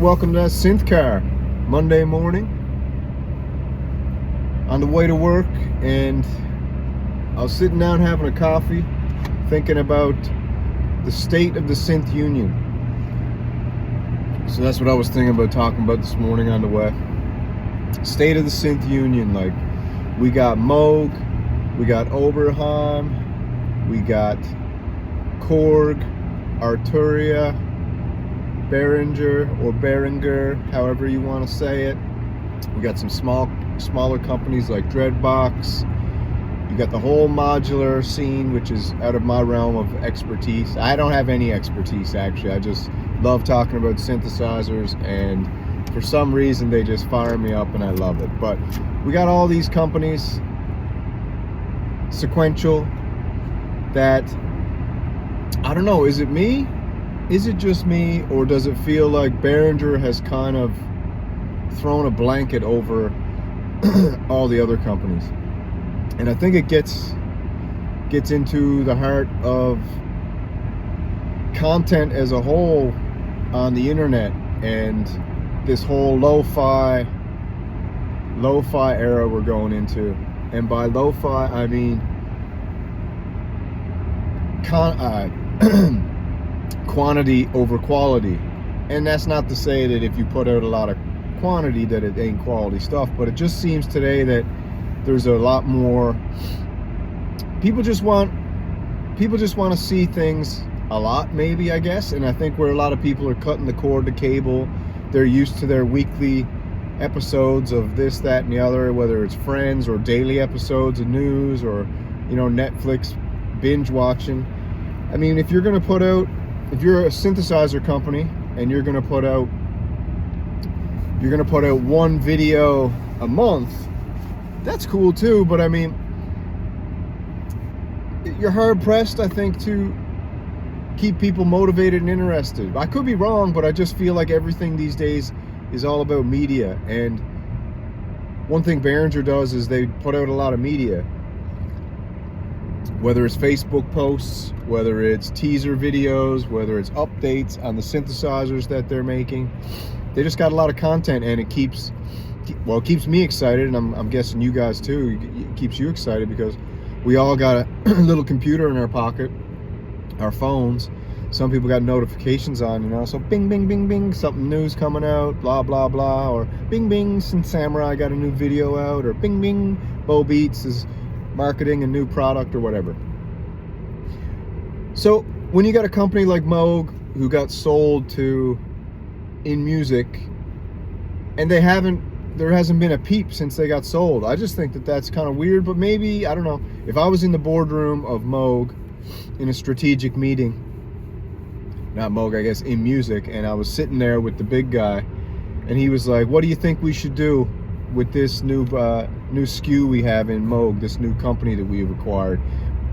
welcome to that Synth Car. Monday morning, on the way to work, and I was sitting down having a coffee, thinking about the state of the synth union. So that's what I was thinking about talking about this morning on the way. State of the synth union. Like, we got Moog, we got Oberheim, we got Korg, Arturia, Behringer, however you want to say it. We got some smaller companies like Dreadbox. You got the whole modular scene, which is out of my realm of expertise. I don't have any expertise, actually. I just love talking about synthesizers, and for some reason they just fire me up and I love it. But we got all these companies, sequential, that, I don't know, is it me? Is it just me, or does it feel like Behringer has kind of thrown a blanket over all the other companies? And I think it gets into the heart of content as a whole on the internet, and this whole lo-fi era we're going into. And by lo-fi, I mean quantity over quality. And that's not to say that if you put out a lot of quantity that it ain't quality stuff, but it just seems today that there's a lot more people just want to see things a lot, maybe, I guess. And I think where a lot of people are cutting the cord to cable, they're used to their weekly episodes of this, that, and the other, whether it's Friends or daily episodes of news, or, you know, Netflix binge watching. I mean, if you're a synthesizer company and you're gonna put out one video a month, that's cool too. But I mean, you're hard pressed, I think, to keep people motivated and interested. I could be wrong, but I just feel like everything these days is all about media. And one thing Behringer does is they put out a lot of media, whether it's Facebook posts, whether it's teaser videos, whether it's updates on the synthesizers that they're making. They just got a lot of content, and it keeps me excited, and I'm guessing you guys too. It keeps you excited because we all got a little computer in our pocket, our phones. Some people got notifications on, you know, so bing, bing, bing, bing, something new's coming out, blah, blah, blah, or bing, bing, Synth Samurai got a new video out, or bing, bing, Bo Beats is marketing a new product or whatever. So when you got a company like Moog who got sold to InMusic, and there hasn't been a peep since they got sold, I just think that that's kind of weird. But maybe, I don't know, if I was in the boardroom of Moog in a strategic meeting, not Moog, I guess InMusic, and I was sitting there with the big guy, and he was like, what do you think we should do with this new SKU we have in Moog, this new company that we've acquired?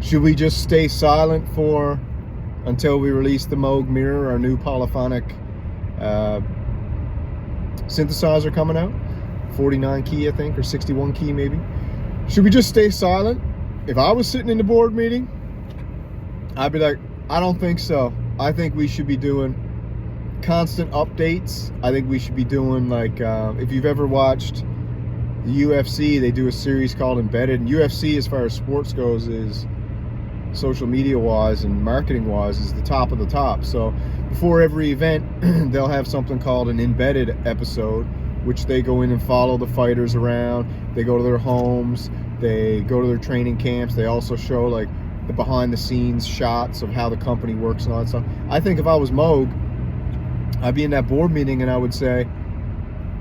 Should we just stay silent until we release the Moog Mirror, our new polyphonic synthesizer coming out, 49 key I think, or 61 key maybe? Should we just stay silent? If I was sitting in the board meeting, I'd be like, I don't think so. I think we should be doing constant updates. I think we should be doing, like, if you've ever watched the UFC, they do a series called Embedded. And UFC, as far as sports goes, is social media wise and marketing wise, is the top of the top. So before every event they'll have something called an Embedded episode, which they go in and follow the fighters around. They go to their homes, they go to their training camps. They also show, like, the behind the scenes shots of how the company works and all that stuff. I think if I was Moog, I'd be in that board meeting and I would say,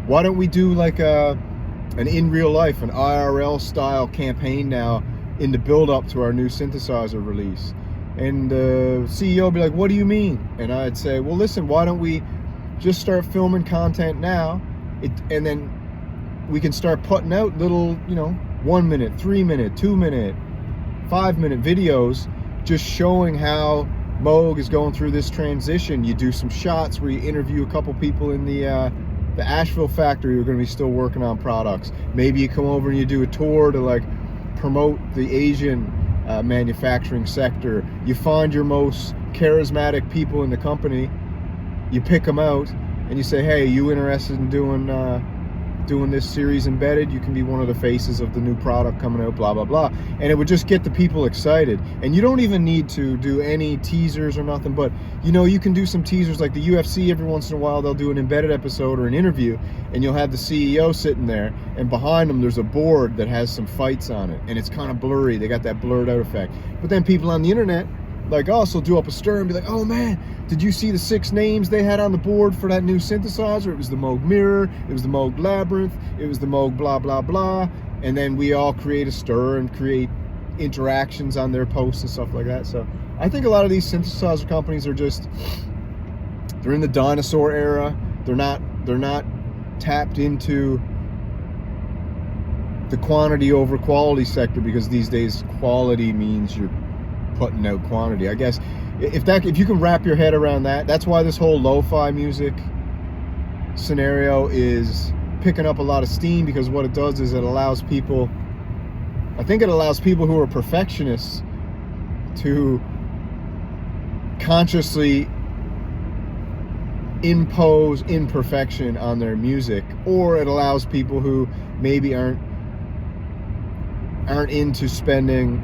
why don't we do like an in real life, an IRL style campaign now in the build up to our new synthesizer release? And the CEO would be like, what do you mean? And I'd say, well, listen, why don't we just start filming content now, and then we can start putting out little, 1 minute, 3 minute, 2 minute, 5 minute videos just showing how Moog is going through this transition. You do some shots where you interview a couple people in the Asheville factory who are going to be still working on products. Maybe you come over and you do a tour to, like, promote the Asian manufacturing sector. You find your most charismatic people in the company, you pick them out, and you say, hey, you interested in doing this series embedded? You can be one of the faces of the new product coming out, blah blah blah. And it would just get the people excited. And you don't even need to do any teasers or nothing, but you know, you can do some teasers. Like the UFC, every once in a while they'll do an embedded episode or an interview, and you'll have the CEO sitting there, and behind them there's a board that has some fights on it, and it's kind of blurry. They got that blurred out effect. But then people on the internet like us will do up a stir and be like, oh man, did you see the 6 names they had on the board for that new synthesizer? It was the Moog Mirror, it was the Moog Labyrinth, it was the Moog blah blah blah. And then we all create a stir and create interactions on their posts and stuff like that. So I think a lot of these synthesizer companies are just, they're in the dinosaur era. They're not tapped into the quantity over quality sector, because these days quality means you're putting out quantity. I guess if you can wrap your head around that, that's why this whole lo-fi music scenario is picking up a lot of steam, because what it does is it allows people, I think it allows people who are perfectionists to consciously impose imperfection on their music, or it allows people who maybe aren't into spending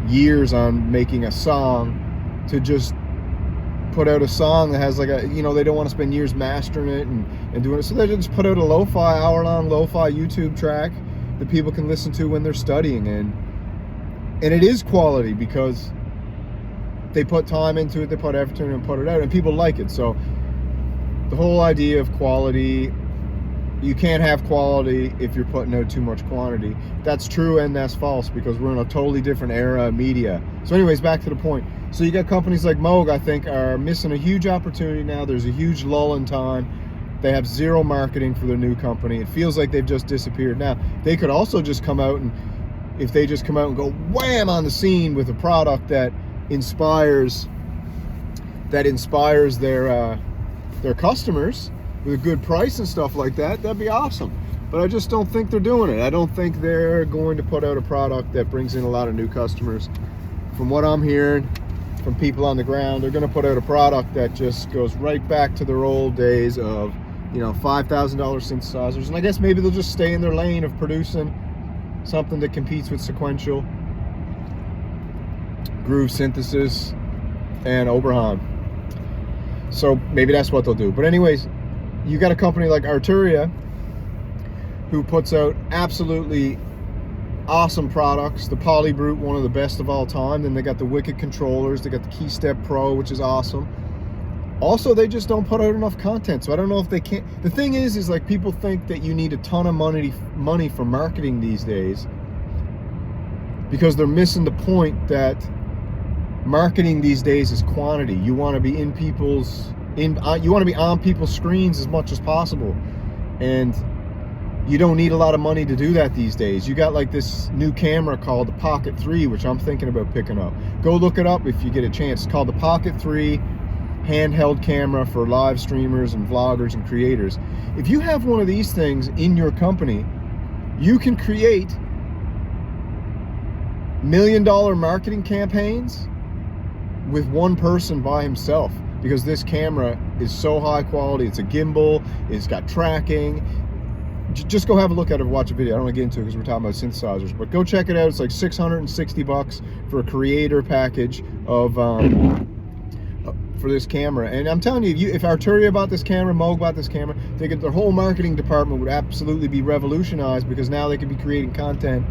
years on making a song to just put out a song that has like a, you know, they don't want to spend years mastering it and doing it, so they just put out a lo-fi, hour-long lo-fi YouTube track that people can listen to when they're studying, and it is quality because they put time into it, they put effort into it and put it out, and people like it. So the whole idea of quality, you can't have quality if you're putting out too much quantity. That's true and that's false, because we're in a totally different era of media. So anyways, back to the point. So you got companies like Moog, I think, are missing a huge opportunity now. There's a huge lull in time. They have zero marketing for their new company. It feels like they've just disappeared. Now, they could also just come out, and if they just come out and go wham on the scene with a product that inspires their customers with a good price and stuff like that, that'd be awesome. But I just don't think they're doing it. I don't think they're going to put out a product that brings in a lot of new customers. From what I'm hearing from people on the ground, they're going to put out a product that just goes right back to their old days of, you know, $5,000 synthesizers. And I guess maybe they'll just stay in their lane of producing something that competes with sequential, groove synthesis, and Oberheim. So maybe that's what they'll do. But anyways, you got a company like Arturia who puts out absolutely awesome products. The Polybrute, one of the best of all time. Then they got the Wicked controllers. They got the KeyStep Pro, which is awesome. Also, they just don't put out enough content. So I don't know if they can't. The thing is like, people think that you need a ton of money for marketing these days, because they're missing the point that marketing these days is quantity. You want to be you want to be on people's screens as much as possible, and you don't need a lot of money to do that these days. You got like this new camera called the Pocket 3, which I'm thinking about picking up. Go look it up if you get a chance. It's called the Pocket 3 handheld camera for live streamers and vloggers and creators. If you have one of these things in your company, you can create $1 million marketing campaigns with one person by himself, because this camera is so high quality. It's a gimbal, it's got tracking. Just go have a look at it and watch a video. I don't want to get into it because we're talking about synthesizers, but go check it out. It's like $660 for a creator package of for this camera. And I'm telling you, if Arturia bought this camera, Moog bought this camera, their whole marketing department would absolutely be revolutionized, because now they could be creating content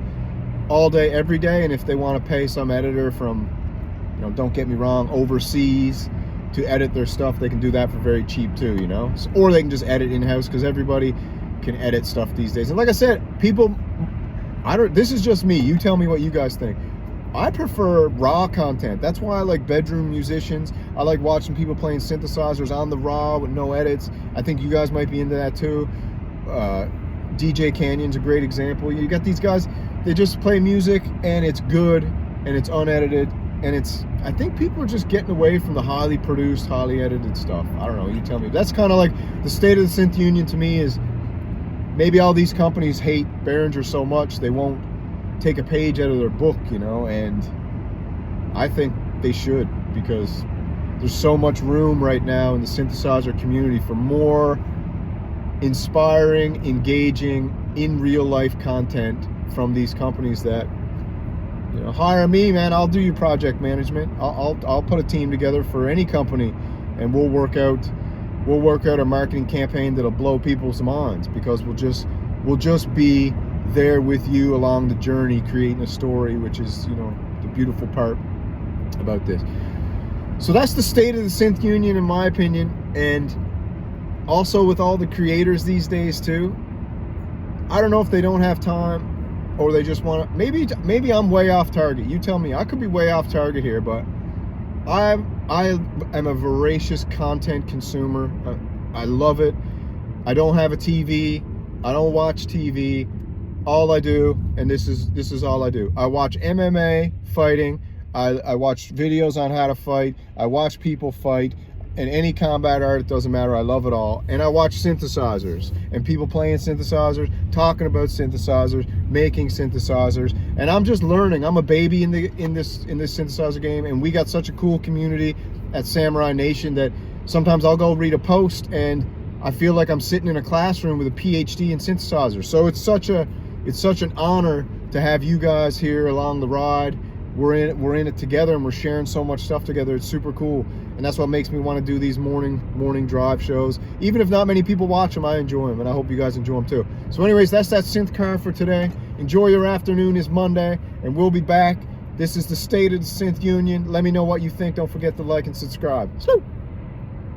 all day, every day. And if they want to pay some editor from, you know, don't get me wrong, overseas to edit their stuff, they can do that for very cheap too, you know. Or they can just edit in-house, because everybody can edit stuff these days. And like I said, people, this is just me. You tell me what you guys think. I prefer raw content. That's why I like bedroom musicians. I like watching people playing synthesizers on the raw with no edits. I think you guys might be into that too. DJ Canyon's a great example. You got these guys, they just play music and it's good and it's unedited, and I think people are just getting away from the highly produced, highly edited stuff. I don't know, you tell me. That's kind of like the state of the synth union to me. Is maybe all these companies hate Behringer so much they won't take a page out of their book, you know, and I think they should, because there's so much room right now in the synthesizer community for more inspiring, engaging, in real life content from these companies that, you know, hire me, man. I'll do your project management. I'll put a team together for any company, and we'll work out a marketing campaign that'll blow people's minds, because we'll just be there with you along the journey, creating a story, which is, you know, the beautiful part about this. So that's the state of the synth union, in my opinion. And also with all the creators these days too, I don't know if they don't have time, or they just want to, maybe I'm way off target. You tell me. I could be way off target here, but I am a voracious content consumer. I love it. I don't have a TV. I don't watch TV. All I do, and this is all I do, I watch MMA fighting. I watch videos on how to fight. I watch people fight, and any combat art, it doesn't matter. I love it all. And I watch synthesizers and people playing synthesizers, talking about synthesizers, making synthesizers, and I'm just learning. I'm a baby in this synthesizer game, and we got such a cool community at Samurai Nation that sometimes I'll go read a post and I feel like I'm sitting in a classroom with a PhD in synthesizers. So it's such an honor to have you guys here along the ride. We're in it together, and we're sharing so much stuff together. It's super cool, and that's what makes me want to do these morning drive shows. Even if not many people watch them, I enjoy them, and I hope you guys enjoy them too. So anyways, that's that synth car for today. Enjoy your afternoon. It's Monday, and we'll be back. This is the state of the synth union. Let me know what you think. Don't forget to like and subscribe. So